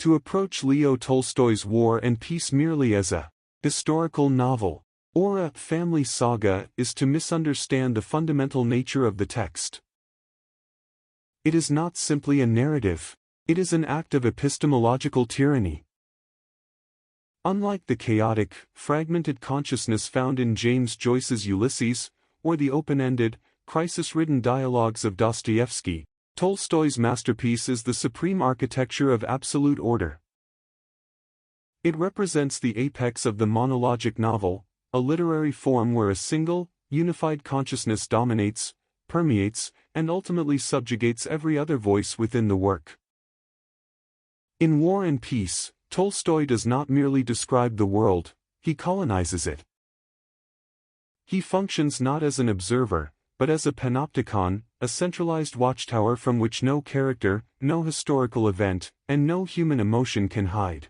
To approach Leo Tolstoy's War and Peace merely as a historical novel or a family saga is to misunderstand the fundamental nature of the text. It is not simply a narrative, it is an act of epistemological tyranny. Unlike the chaotic, fragmented consciousness found in James Joyce's Ulysses, or the open-ended, crisis-ridden dialogues of Dostoevsky, Tolstoy's masterpiece is the supreme architecture of absolute order. It represents the apex of the monologic novel, a literary form where a single, unified consciousness dominates, permeates, and ultimately subjugates every other voice within the work. In War and Peace, Tolstoy does not merely describe the world, he colonizes it. He functions not as an observer, but as a panopticon, a centralized watchtower from which no character, no historical event, and no human emotion can hide.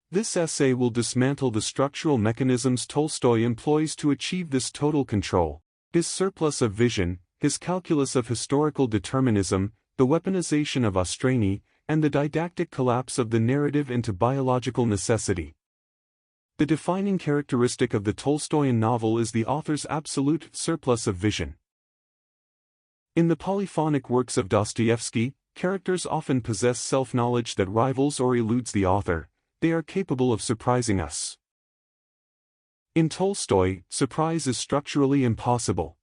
This essay will dismantle the structural mechanisms Tolstoy employs to achieve this total control, his surplus of vision, his calculus of historical determinism, the weaponization of austerity, and the didactic collapse of the narrative into biological necessity. The defining characteristic of the Tolstoyan novel is the author's absolute surplus of vision. In the polyphonic works of Dostoevsky, characters often possess self-knowledge that rivals or eludes the author. They are capable of surprising us. In Tolstoy, surprise is structurally impossible.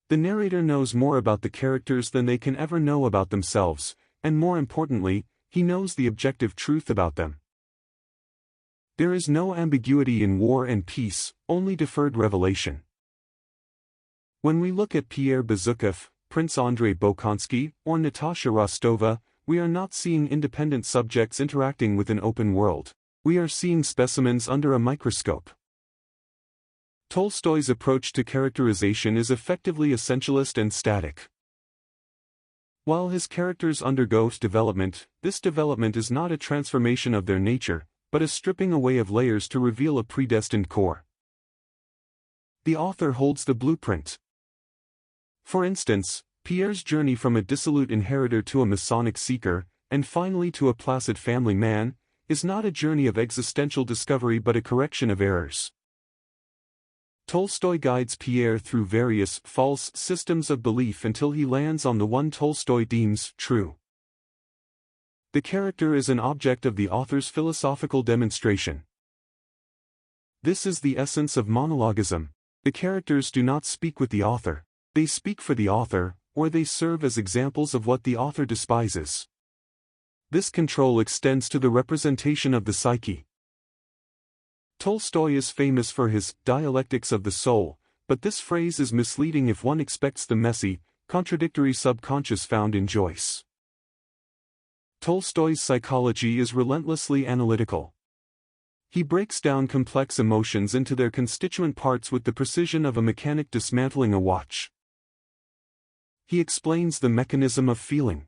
The narrator knows more about the characters than they can ever know about themselves, and more importantly, he knows the objective truth about them. There is no ambiguity in War and Peace, only deferred revelation. When we look at Pierre Bezukhov, Prince Andrei Bolkonsky, or Natasha Rostova, we are not seeing independent subjects interacting with an open world. We are seeing specimens under a microscope. Tolstoy's approach to characterization is effectively essentialist and static. While his characters undergo development, this development is not a transformation of their nature, but a stripping away of layers to reveal a predestined core. The author holds the blueprint. For instance, Pierre's journey from a dissolute inheritor to a Masonic seeker, and finally to a placid family man, is not a journey of existential discovery but a correction of errors. Tolstoy guides Pierre through various false systems of belief until he lands on the one Tolstoy deems true. The character is an object of the author's philosophical demonstration. This is the essence of monologism. The characters do not speak with the author, they speak for the author, or they serve as examples of what the author despises. This control extends to the representation of the psyche. Tolstoy is famous for his dialectics of the soul, but this phrase is misleading if one expects the messy, contradictory subconscious found in Joyce. Tolstoy's psychology is relentlessly analytical. He breaks down complex emotions into their constituent parts with the precision of a mechanic dismantling a watch. He explains the mechanism of feeling.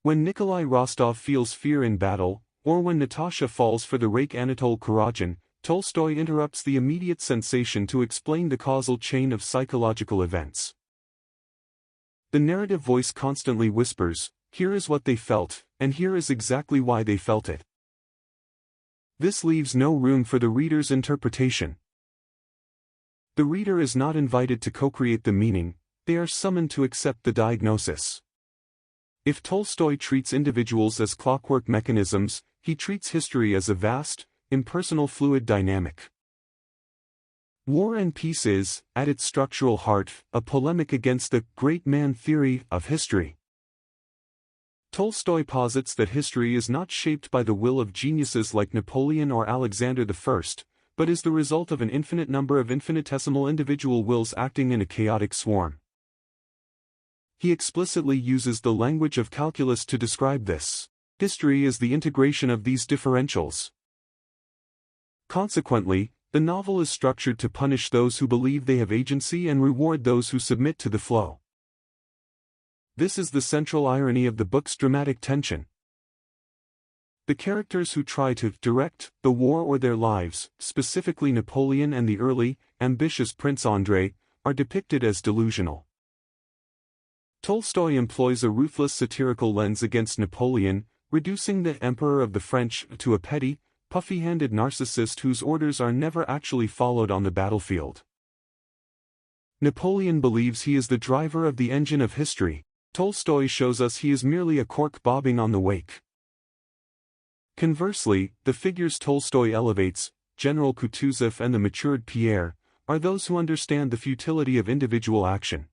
When Nikolai Rostov feels fear in battle, or when Natasha falls for the rake Anatole Kuragin, Tolstoy interrupts the immediate sensation to explain the causal chain of psychological events. The narrative voice constantly whispers, "Here is what they felt, and here is exactly why they felt it." This leaves no room for the reader's interpretation. The reader is not invited to co-create the meaning, they are summoned to accept the diagnosis. If Tolstoy treats individuals as clockwork mechanisms, he treats history as a vast, impersonal fluid dynamic. War and Peace is, at its structural heart, a polemic against the great man theory of history. Tolstoy posits that history is not shaped by the will of geniuses like Napoleon or Alexander I, but is the result of an infinite number of infinitesimal individual wills acting in a chaotic swarm. He explicitly uses the language of calculus to describe this. History is the integration of these differentials. Consequently, the novel is structured to punish those who believe they have agency and reward those who submit to the flow. This is the central irony of the book's dramatic tension. The characters who try to direct the war or their lives, specifically Napoleon and the early, ambitious Prince Andrei, are depicted as delusional. Tolstoy employs a ruthless satirical lens against Napoleon, reducing the Emperor of the French to a petty, puffy-handed narcissist whose orders are never actually followed on the battlefield. Napoleon believes he is the driver of the engine of history. Tolstoy shows us he is merely a cork bobbing on the wake. Conversely, the figures Tolstoy elevates, General Kutuzov and the matured Pierre, are those who understand the futility of individual action.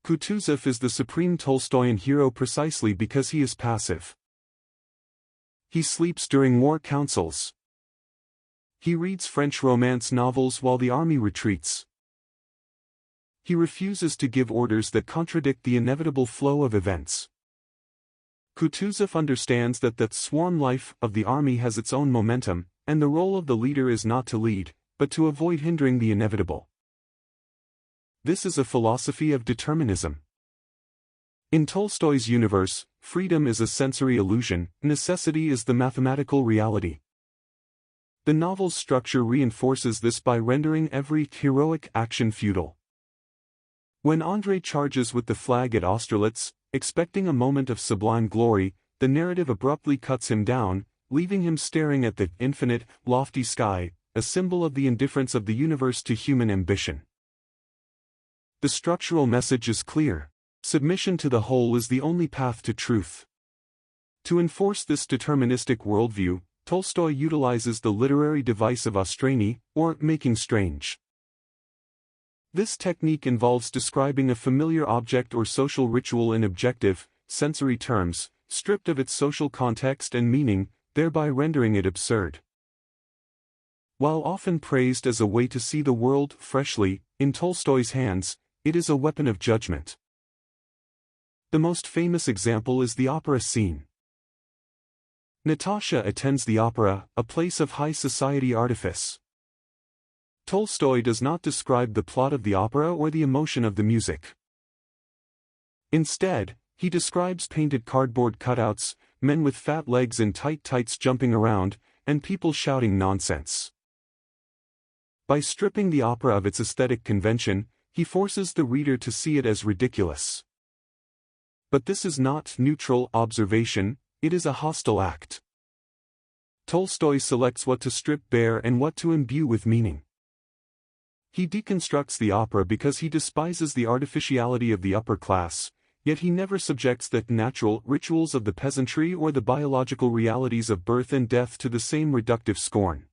Kutuzov is the supreme Tolstoyan hero precisely because he is passive. He sleeps during war councils. He reads French romance novels while the army retreats. He refuses to give orders that contradict the inevitable flow of events. Kutuzov understands that the swarm life of the army has its own momentum, and the role of the leader is not to lead, but to avoid hindering the inevitable. This is a philosophy of determinism. In Tolstoy's universe, freedom is a sensory illusion, necessity is the mathematical reality. The novel's structure reinforces this by rendering every heroic action futile. When Andrei charges with the flag at Austerlitz, expecting a moment of sublime glory, the narrative abruptly cuts him down, leaving him staring at the infinite, lofty sky, a symbol of the indifference of the universe to human ambition. The structural message is clear. Submission to the whole is the only path to truth. To enforce this deterministic worldview, Tolstoy utilizes the literary device of austerity, or making strange. This technique involves describing a familiar object or social ritual in objective, sensory terms, stripped of its social context and meaning, thereby rendering it absurd. While often praised as a way to see the world freshly, in Tolstoy's hands, it is a weapon of judgment. The most famous example is the opera scene. Natasha attends the opera, a place of high society artifice. Tolstoy does not describe the plot of the opera or the emotion of the music. Instead, he describes painted cardboard cutouts, men with fat legs in tight tights jumping around, and people shouting nonsense. By stripping the opera of its aesthetic convention, he forces the reader to see it as ridiculous. But this is not neutral observation, it is a hostile act. Tolstoy selects what to strip bare and what to imbue with meaning. He deconstructs the opera because he despises the artificiality of the upper class, yet he never subjects the natural rituals of the peasantry or the biological realities of birth and death to the same reductive scorn.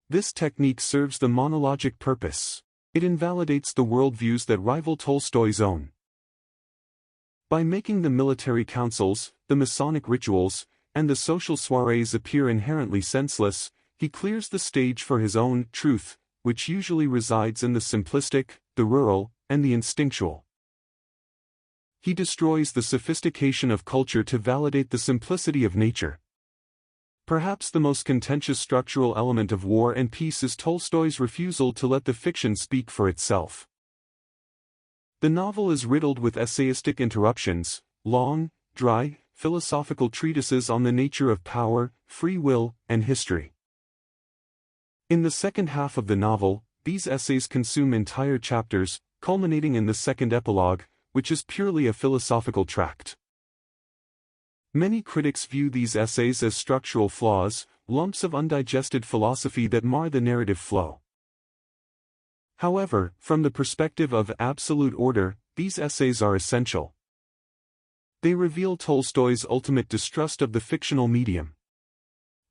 This technique serves the monologic purpose. It invalidates the worldviews that rival Tolstoy's own. By making the military councils, the Masonic rituals, and the social soirees appear inherently senseless, he clears the stage for his own truth, which usually resides in the simplistic, the rural, and the instinctual. He destroys the sophistication of culture to validate the simplicity of nature. Perhaps the most contentious structural element of War and Peace is Tolstoy's refusal to let the fiction speak for itself. The novel is riddled with essayistic interruptions, long, dry, philosophical treatises on the nature of power, free will, and history. In the second half of the novel, these essays consume entire chapters, culminating in the second epilogue, which is purely a philosophical tract. Many critics view these essays as structural flaws, lumps of undigested philosophy that mar the narrative flow. However, from the perspective of absolute order, these essays are essential. They reveal Tolstoy's ultimate distrust of the fictional medium.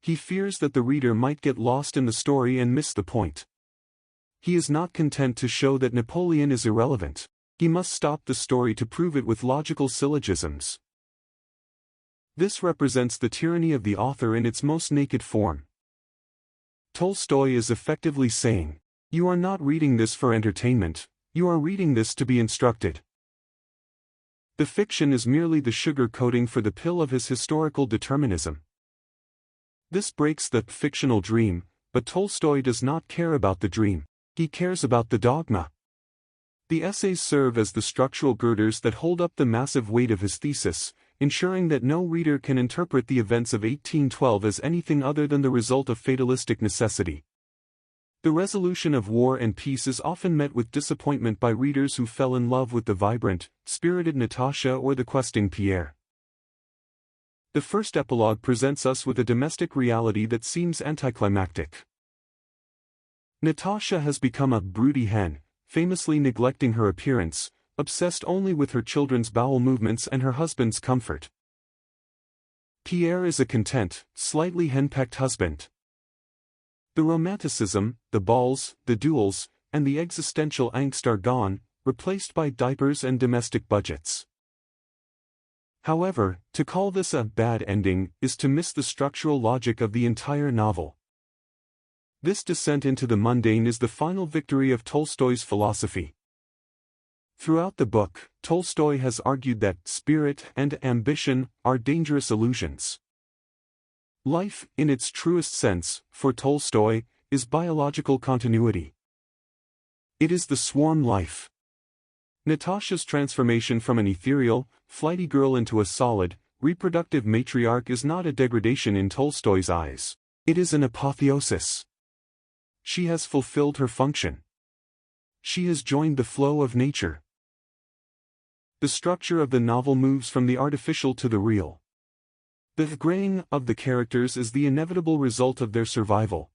He fears that the reader might get lost in the story and miss the point. He is not content to show that Napoleon is irrelevant. He must stop the story to prove it with logical syllogisms. This represents the tyranny of the author in its most naked form. Tolstoy is effectively saying, "You are not reading this for entertainment, you are reading this to be instructed." The fiction is merely the sugar coating for the pill of his historical determinism. This breaks the fictional dream, but Tolstoy does not care about the dream, he cares about the dogma. The essays serve as the structural girders that hold up the massive weight of his thesis, ensuring that no reader can interpret the events of 1812 as anything other than the result of fatalistic necessity. The resolution of War and Peace is often met with disappointment by readers who fell in love with the vibrant, spirited Natasha or the questing Pierre. The first epilogue presents us with a domestic reality that seems anticlimactic. Natasha has become a broody hen, famously neglecting her appearance, obsessed only with her children's bowel movements and her husband's comfort. Pierre is a content, slightly henpecked husband. The romanticism, the balls, the duels, and the existential angst are gone, replaced by diapers and domestic budgets. However, to call this a bad ending is to miss the structural logic of the entire novel. This descent into the mundane is the final victory of Tolstoy's philosophy. Throughout the book, Tolstoy has argued that spirit and ambition are dangerous illusions. Life, in its truest sense, for Tolstoy, is biological continuity. It is the swarm life. Natasha's transformation from an ethereal, flighty girl into a solid, reproductive matriarch is not a degradation in Tolstoy's eyes. It is an apotheosis. She has fulfilled her function. She has joined the flow of nature. The structure of the novel moves from the artificial to the real. The graying of the characters is the inevitable result of their survival.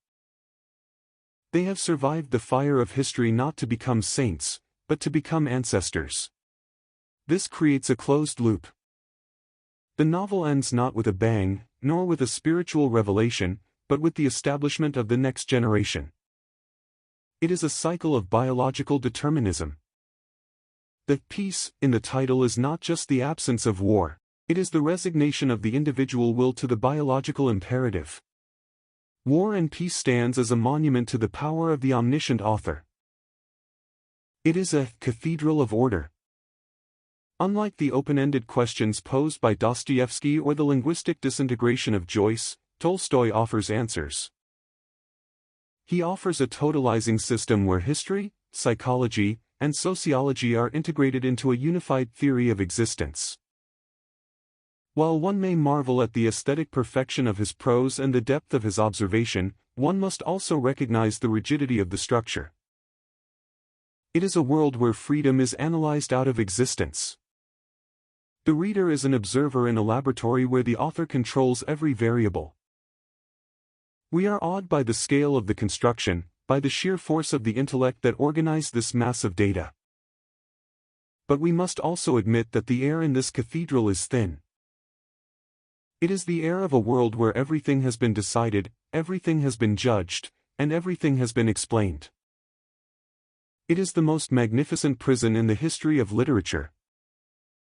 They have survived the fire of history not to become saints, but to become ancestors. This creates a closed loop. The novel ends not with a bang, nor with a spiritual revelation, but with the establishment of the next generation. It is a cycle of biological determinism. The peace in the title is not just the absence of war. It is the resignation of the individual will to the biological imperative. War and Peace stands as a monument to the power of the omniscient author. It is a cathedral of order. Unlike the open-ended questions posed by Dostoevsky or the linguistic disintegration of Joyce, Tolstoy offers answers. He offers a totalizing system where history, psychology, and sociology are integrated into a unified theory of existence. While one may marvel at the aesthetic perfection of his prose and the depth of his observation, one must also recognize the rigidity of the structure. It is a world where freedom is analyzed out of existence. The reader is an observer in a laboratory where the author controls every variable. We are awed by the scale of the construction, by the sheer force of the intellect that organized this mass of data. But we must also admit that the air in this cathedral is thin. It is the air of a world where everything has been decided, everything has been judged, and everything has been explained. It is the most magnificent prison in the history of literature.